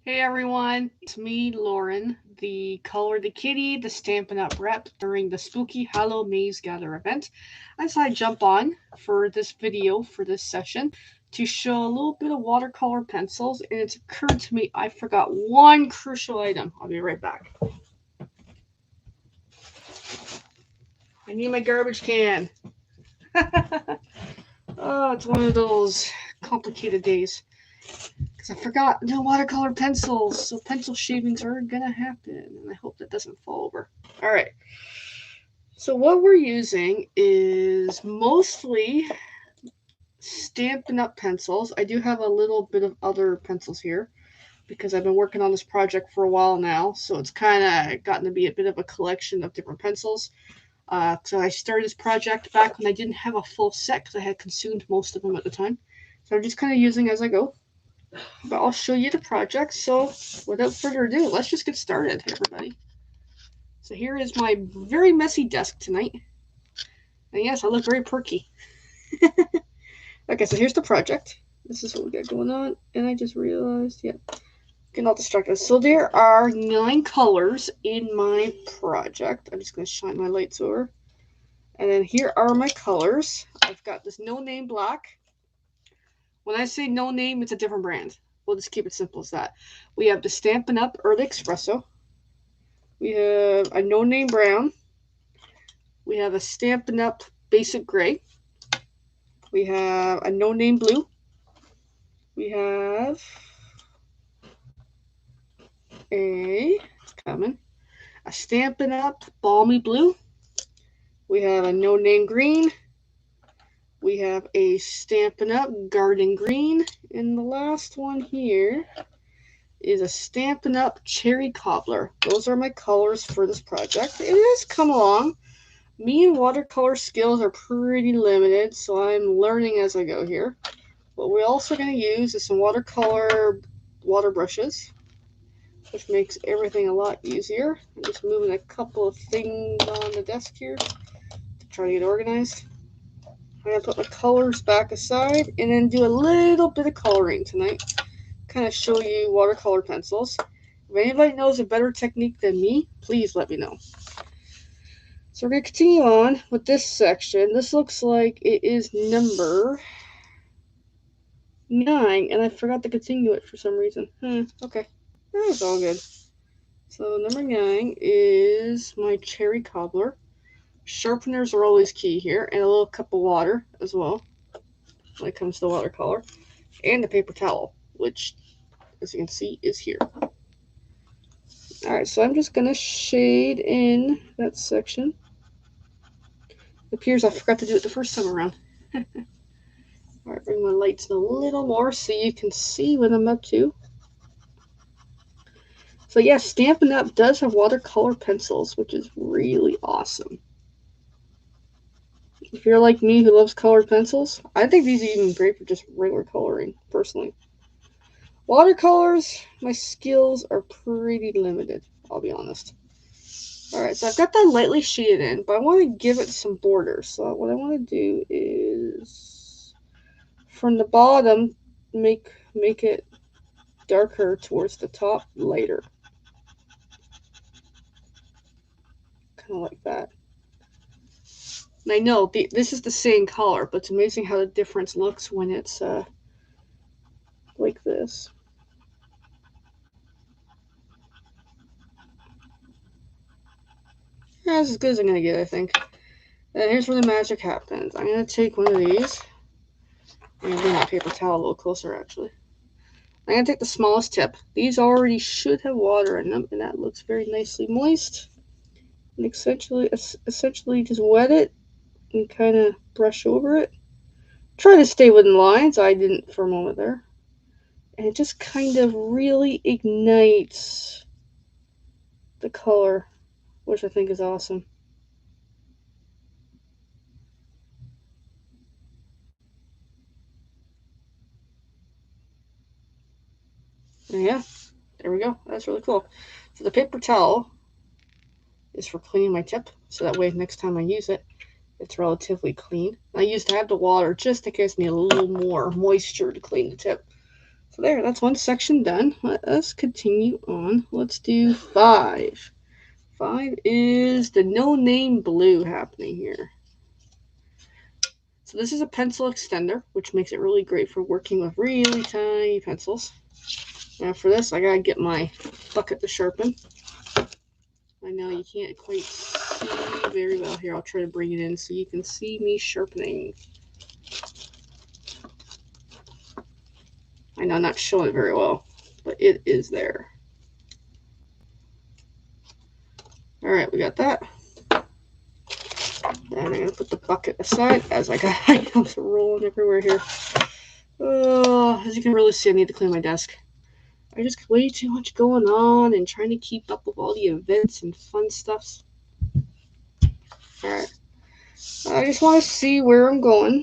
Hey everyone, it's me, Lauren, the Color the Kitty, the Stampin' Up rep during the Spooky Hollow Maze Gather event. As I jump on for this video, for this session, to show a little bit of watercolor pencils, and it's occurred to me I forgot one crucial item. I'll be right back. I need my garbage can. Oh, it's one of those complicated days. Because I forgot no watercolor pencils, so pencil shavings are gonna happen, and I hope that doesn't fall over. Alright, so what we're using is mostly Stampin' Up pencils. I do have a little bit of other pencils here, because I've been working on this project for a while now, so it's kind of gotten to be a bit of a collection of different pencils. So I started this project back when I didn't have a full set, because I had consumed most of them at the time. So I'm just kind of using as I go. But I'll show you the project. So without further ado, let's just get started, everybody. So here is my very messy desk tonight. And yes, I look very perky. Okay, so here's the project. This is what we got going on. And I just realized, getting all distracted. So there are 9 colors in my project. I'm just going to shine my lights over. And then here are my colors. I've got this no name black. When I say no name, it's a different brand. We'll just keep it simple as that. We have the Stampin' Up Early Espresso. We have a no name brown. We have a Stampin' Up Basic Gray. We have a no name blue. We have a Stampin' Up Balmy Blue. We have a no name green. We have a Stampin' Up Garden Green. And the last one here is a Stampin' Up Cherry Cobbler. Those are my colors for this project. It has come along. Me and watercolor skills are pretty limited, so I'm learning as I go here. What we're also going to use is some watercolor water brushes, which makes everything a lot easier. I'm just moving a couple of things on the desk here to try to get organized. I'm going to put my colors back aside and then do a little bit of coloring tonight. Kind of show you watercolor pencils. If anybody knows a better technique than me, please let me know. So we're going to continue on with this section. This looks like it is number 9, and I forgot to continue it for some reason. Okay. That's all good. So number 9 is my Cherry Cobbler. Sharpeners are always key here, and a little cup of water as well when it comes to watercolor. And the paper towel, which, as you can see, is here. Alright, so I'm just going to shade in that section. It appears I forgot to do it the first time around. Alright, bring my lights in a little more so you can see what I'm up to. So yeah, Stampin' Up does have watercolor pencils, which is really awesome. If you're like me who loves colored pencils, I think these are even great for just regular coloring, personally. Watercolors, my skills are pretty limited, I'll be honest. Alright, so I've got that lightly shaded in, but I want to give it some borders. So what I want to do is, from the bottom, make it darker towards the top, lighter. Kind of like that. And I know this is the same color, but it's amazing how the difference looks when it's like this. That's as good as I'm going to get, I think. And here's where the magic happens. I'm going to take one of these. I'm going to bring that paper towel a little closer, actually. I'm going to take the smallest tip. These already should have water in them, and that looks very nicely moist. And essentially just wet it and kind of brush over it. Try to stay within lines. I didn't for a moment there. And it just kind of really ignites the color, which I think is awesome. And yeah, there we go. That's really cool. So the paper towel is for cleaning my tip, so that way next time I use it, it's relatively clean. I used to have the water just in case I need a little more moisture to clean the tip. So So there, that's one section done. Let us continue on. Let's do 5. 5 is the no-name blue happening here. So this is a pencil extender, which makes it really great for working with really tiny pencils. Now for this, I gotta get my bucket to sharpen. I know you can't quite see very well here. I'll try to bring it in so you can see me sharpening. I know I'm not showing it very well, but it is there. Alright, we got that. And I'm going to put the bucket aside as I got items rolling everywhere here. Oh, as you can really see, I need to clean my desk. I just got way too much going on and trying to keep up with all the events and fun stuffs. Alright. I just want to see where I'm going.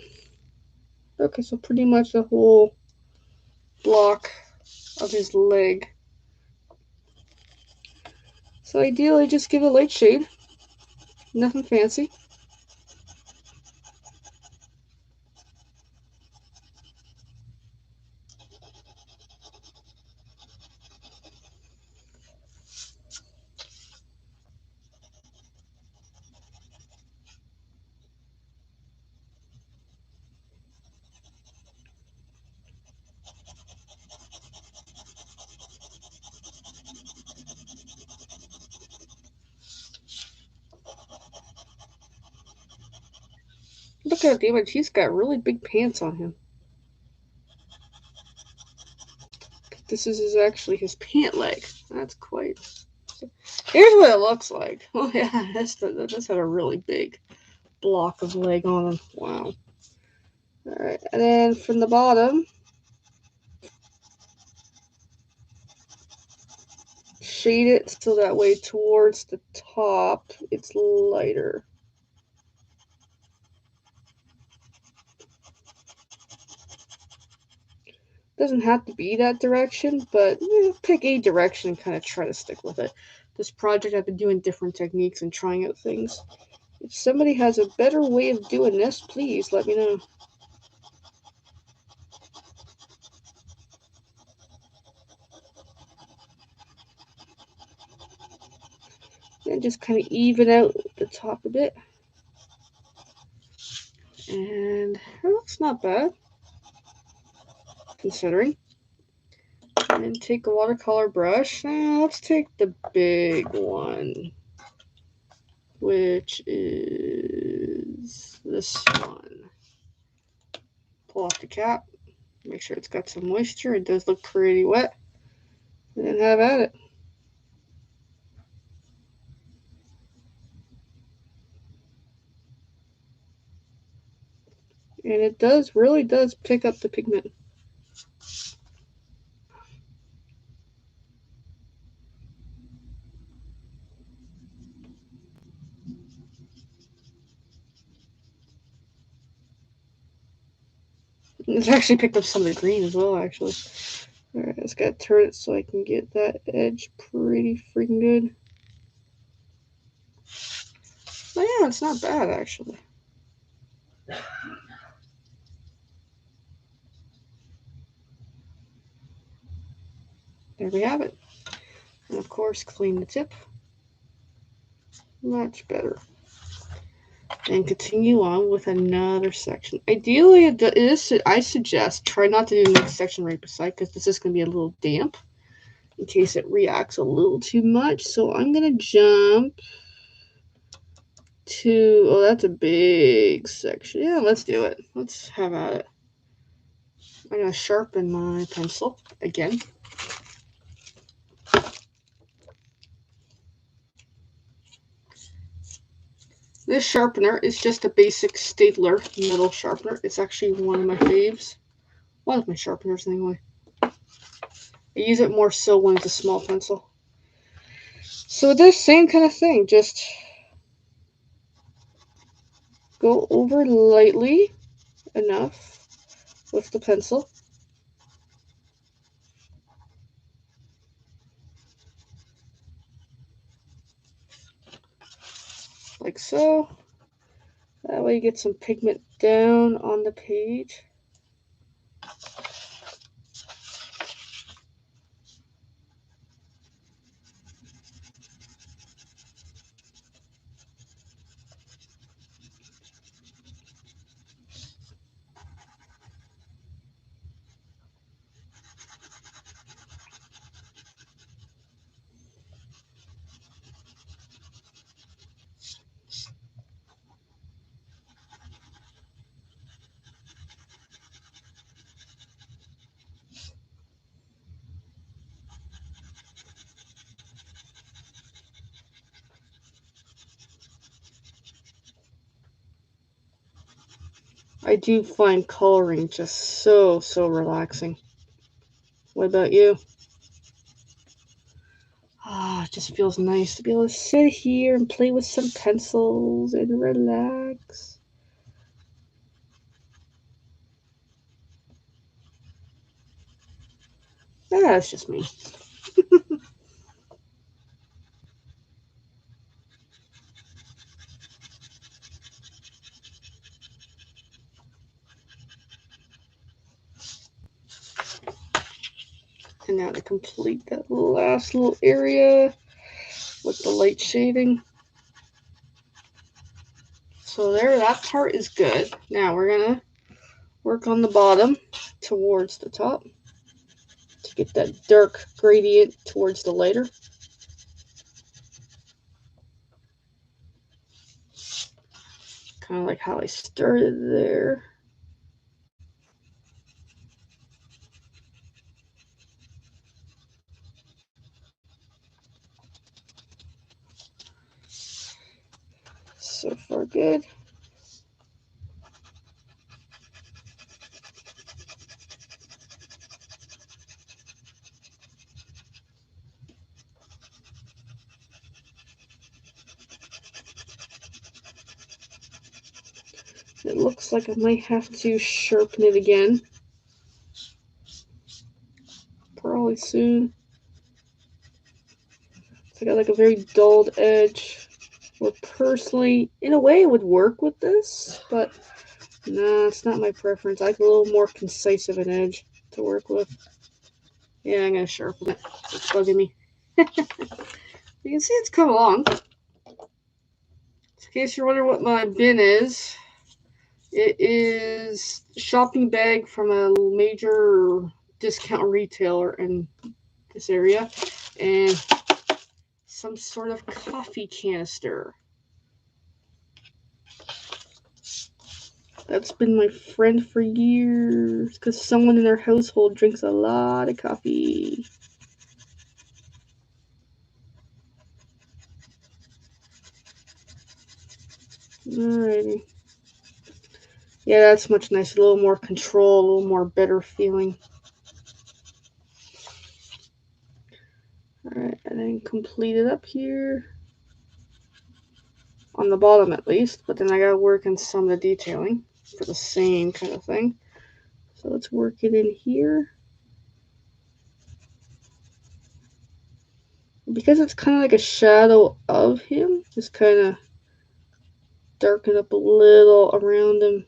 Okay, so pretty much the whole block of his leg. So ideally, just give it a light shade. Nothing fancy. Look at the image. He's got really big pants on him. This is actually his pant leg. That's quite... Here's what it looks like. Oh yeah, this had a really big block of leg on him. Wow. Alright, and then from the bottom, shade it so that way towards the top it's lighter. Doesn't have to be that direction, but pick a direction and kind of try to stick with it. This project, I've been doing different techniques and trying out things. If somebody has a better way of doing this, please let me know. And just kind of even out the top a bit. And it looks not bad, considering. And take a watercolor brush. Now let's take the big one, which is this one. Pull off the cap. Make sure it's got some moisture. It does look pretty wet. And then have at it. And it really does pick up the pigment. It's actually picked up some of the green as well, actually. Alright, I just gotta turn it so I can get that edge pretty freaking good. Oh yeah, it's not bad, actually. There we have it. And of course, clean the tip. Much better. And continue on with another section. Ideally, I suggest try not to do the next section right beside, because this is going to be a little damp in case it reacts a little too much. So I'm going to jump to, oh, that's a big section. Yeah, let's do it. Let's have at it. I'm going to sharpen my pencil again. This sharpener is just a basic Staedtler metal sharpener. It's actually one of my faves. One of my sharpeners, anyway. I use it more so when it's a small pencil. So this same kind of thing, just go over lightly enough with the pencil. Like so. That way you get some pigment down on the page. I do find coloring just so relaxing. What about you? Ah, it just feels nice to be able to sit here and play with some pencils and relax. Ah, it's just me. And now to complete that last little area with the light shading. So there, that part is good. Now we're gonna work on the bottom towards the top to get that dark gradient towards the lighter. Kind of like how I started there. So far good. It looks like I might have to sharpen it again. Probably soon. I got like a very dulled edge. Or personally, in a way, it would work with this, but nah, it's not my preference. I like a little more concise of an edge to work with. Yeah, I'm gonna sharpen it. It's bugging me. You can see it's come along. In case you're wondering what my bin is, it is a shopping bag from a major discount retailer in this area, and some sort of coffee canister. That's been my friend for years because someone in their household drinks a lot of coffee. Alrighty. Yeah, that's much nicer. A little more control, a little more better feeling. Alright, and then complete it up here. On the bottom at least, but then I gotta work on some of the detailing for the same kind of thing. So let's work it in here. Because it's kind of like a shadow of him, just kind of darken up a little around him.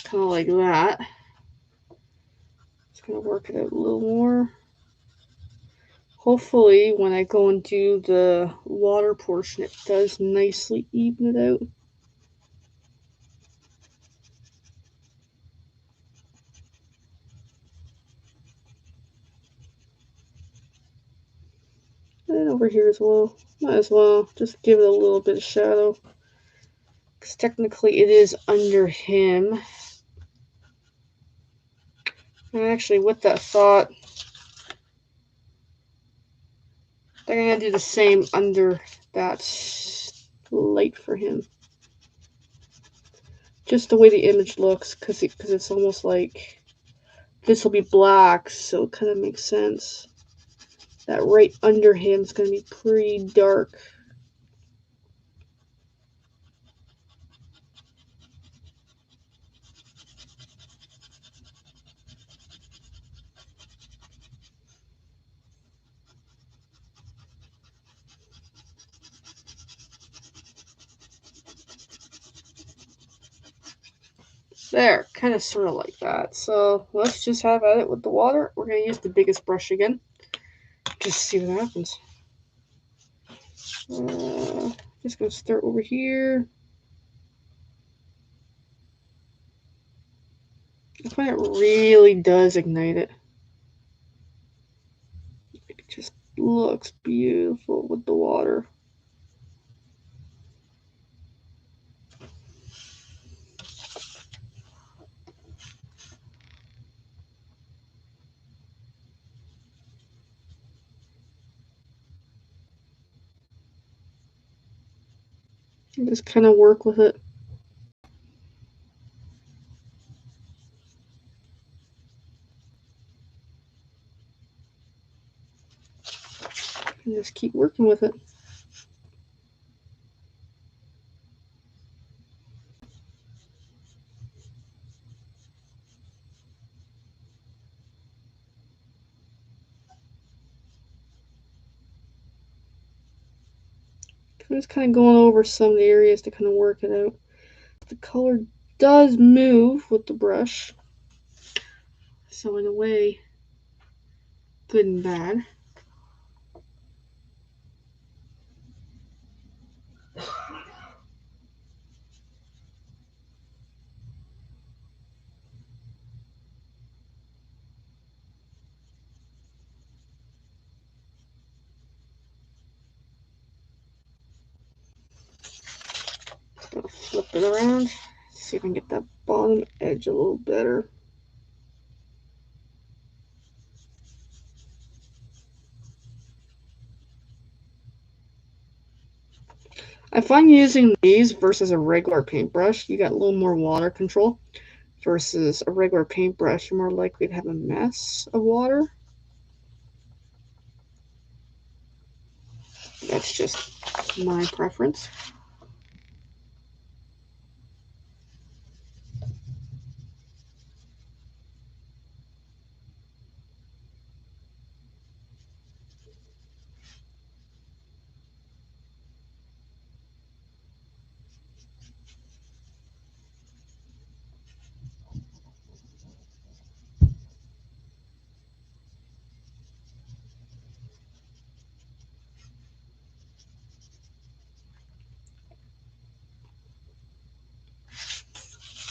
Kind of like that. Just gonna work it out a little more. Hopefully, when I go and do the water portion, it does nicely even it out. And over here as well. Might as well just give it a little bit of shadow. Because technically it is under him. And actually, with that thought, I'm going to do the same under that light for him. Just the way the image looks, because it's almost like this will be black, so it kind of makes sense. That right under him is going to be pretty dark. There, kind of sort of like that. So let's just have at it with the water. We're going to use the biggest brush again. Just see what happens. Just going to start over here. I find it really does ignite it. It just looks beautiful with the water. Just kind of work with it. And just keep working with it. I'm just kind of going over some of the areas to kind of work it out. The color does move with the brush, so in a way, good and bad. Just gonna flip it around, see if I can get that bottom edge a little better. I find using these versus a regular paintbrush, you got a little more water control. Versus a regular paintbrush, you're more likely to have a mess of water. That's just my preference.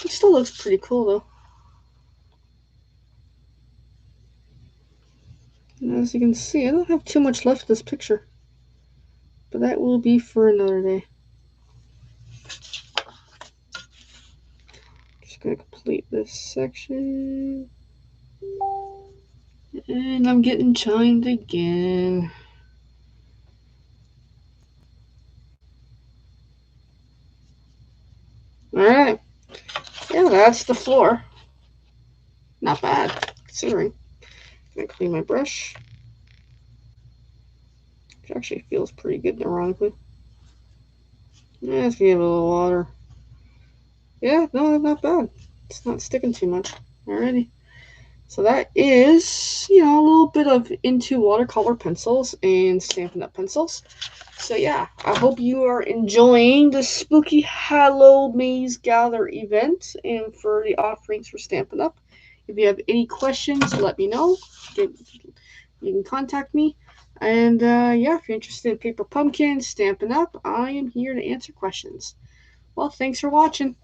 It still looks pretty cool though. And as you can see, I don't have too much left of this picture, but that will be for another day. Just gonna complete this section. And I'm getting chimed again. Alright. Yeah, that's the floor. Not bad, considering. Gonna clean my brush. Which actually feels pretty good, ironically. Yeah, let's give it a little water. Yeah, no, not bad. It's not sticking too much. Alrighty. So that is, a little bit of into watercolor pencils and Stampin' Up pencils. So yeah, I hope you are enjoying the spooky Hallow Maze Gather event and for the offerings for Stampin' Up. If you have any questions, let me know. You can contact me. And yeah, if you're interested in Paper Pumpkin, Stampin' Up, I am here to answer questions. Well, thanks for watching.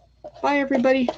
Bye, everybody.